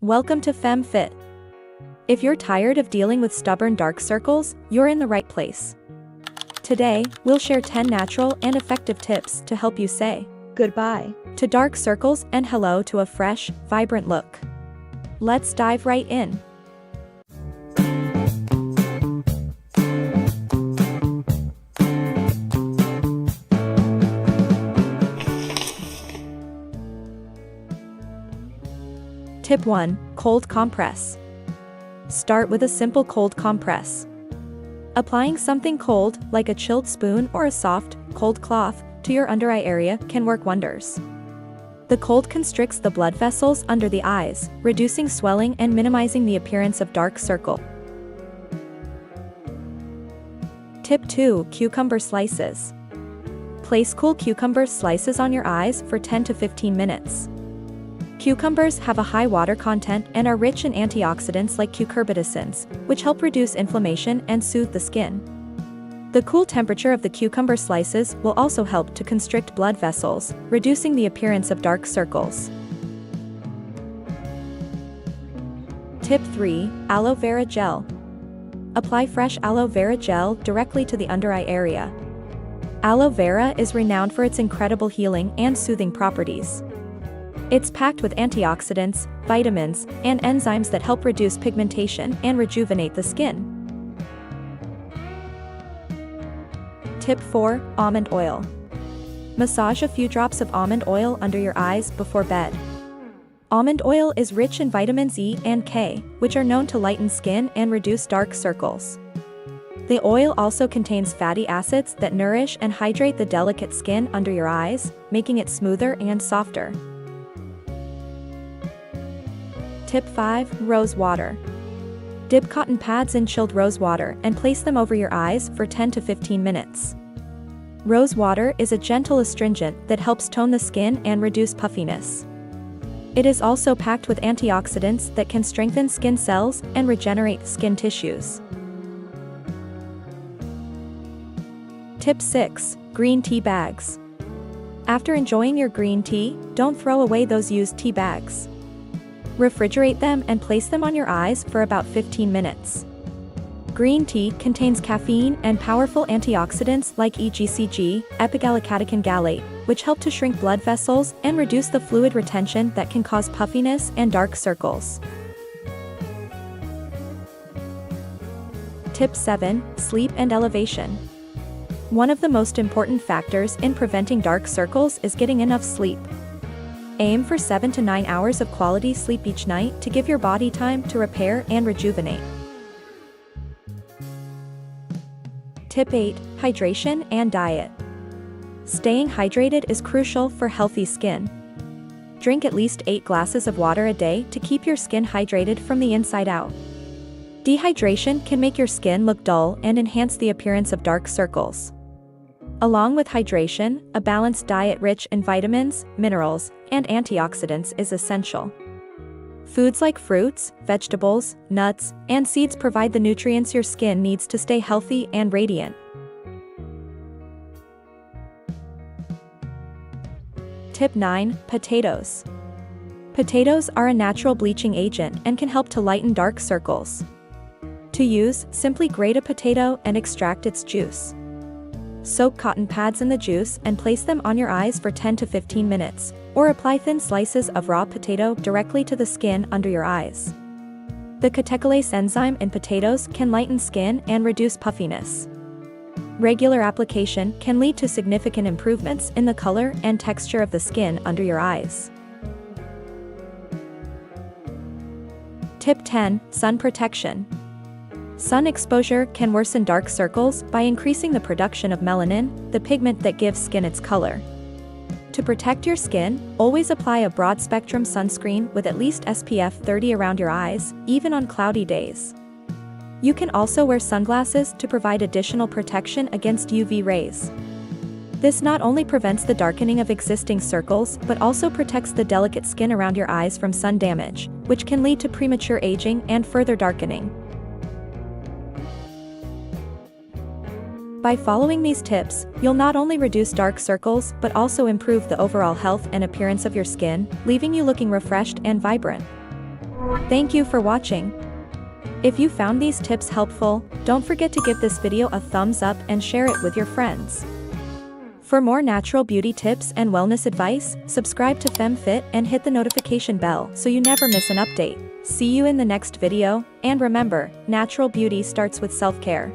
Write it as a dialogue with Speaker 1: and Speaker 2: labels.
Speaker 1: Welcome to FemFit. If you're tired of dealing with stubborn dark circles, you're in the right place. Today, we'll share 10 natural and effective tips to help you say goodbye to dark circles and hello to a fresh, vibrant look. Let's dive right in. Tip 1. Cold compress. Start with a simple cold compress. Applying something cold, like a chilled spoon or a soft, cold cloth, to your under eye area can work wonders. The cold constricts the blood vessels under the eyes, reducing swelling and minimizing the appearance of dark circle. Tip 2. Cucumber slices. Place cool cucumber slices on your eyes for 10 to 15 minutes. Cucumbers have a high water content and are rich in antioxidants like cucurbitacins, which help reduce inflammation and soothe the skin. The cool temperature of the cucumber slices will also help to constrict blood vessels, reducing the appearance of dark circles. Tip 3. Aloe vera gel. Apply fresh aloe vera gel directly to the under eye area. Aloe vera is renowned for its incredible healing and soothing properties. It's packed with antioxidants, vitamins, and enzymes that help reduce pigmentation and rejuvenate the skin. Tip 4. Almond oil. Massage a few drops of almond oil under your eyes before bed. Almond oil is rich in vitamins E and K, which are known to lighten skin and reduce dark circles. The oil also contains fatty acids that nourish and hydrate the delicate skin under your eyes, making it smoother and softer. Tip 5. Rose water. Dip cotton pads in chilled rose water and place them over your eyes for 10 to 15 minutes. Rose water is a gentle astringent that helps tone the skin and reduce puffiness. It is also packed with antioxidants that can strengthen skin cells and regenerate skin tissues. Tip 6. Green tea bags. After enjoying your green tea, don't throw away those used tea bags. Refrigerate them and place them on your eyes for about 15 minutes. Green tea contains caffeine and powerful antioxidants like EGCG, epigallocatechin gallate, which help to shrink blood vessels and reduce the fluid retention that can cause puffiness and dark circles. Tip 7. Sleep and elevation. One of the most important factors in preventing dark circles is getting enough sleep. Aim for 7 to 9 hours of quality sleep each night to give your body time to repair and rejuvenate. Tip 8. Hydration and diet. Staying hydrated is crucial for healthy skin. Drink at least 8 glasses of water a day to keep your skin hydrated from the inside out. Dehydration can make your skin look dull and enhance the appearance of dark circles. Along with hydration, a balanced diet rich in vitamins, minerals, and antioxidants is essential. Foods like fruits, vegetables, nuts, and seeds provide the nutrients your skin needs to stay healthy and radiant. Tip 9. Potatoes. Potatoes are a natural bleaching agent and can help to lighten dark circles. To use, simply grate a potato and extract its juice. Soak cotton pads in the juice and place them on your eyes for 10 to 15 minutes, or apply thin slices of raw potato directly to the skin under your eyes. The catecholase enzyme in potatoes can lighten skin and reduce puffiness. Regular application can lead to significant improvements in the color and texture of the skin under your eyes. Tip 10. Sun protection. Sun exposure can worsen dark circles by increasing the production of melanin, the pigment that gives skin its color. To protect your skin, always apply a broad-spectrum sunscreen with at least SPF 30 around your eyes, even on cloudy days. You can also wear sunglasses to provide additional protection against UV rays. This not only prevents the darkening of existing circles but also protects the delicate skin around your eyes from sun damage, which can lead to premature aging and further darkening. By following these tips, you'll not only reduce dark circles but also improve the overall health and appearance of your skin, leaving you looking refreshed and vibrant. Thank you for watching. If you found these tips helpful, don't forget to give this video a thumbs up and share it with your friends. For more natural beauty tips and wellness advice, subscribe to FemFit and hit the notification bell so you never miss an update. See you in the next video, and remember, natural beauty starts with self-care.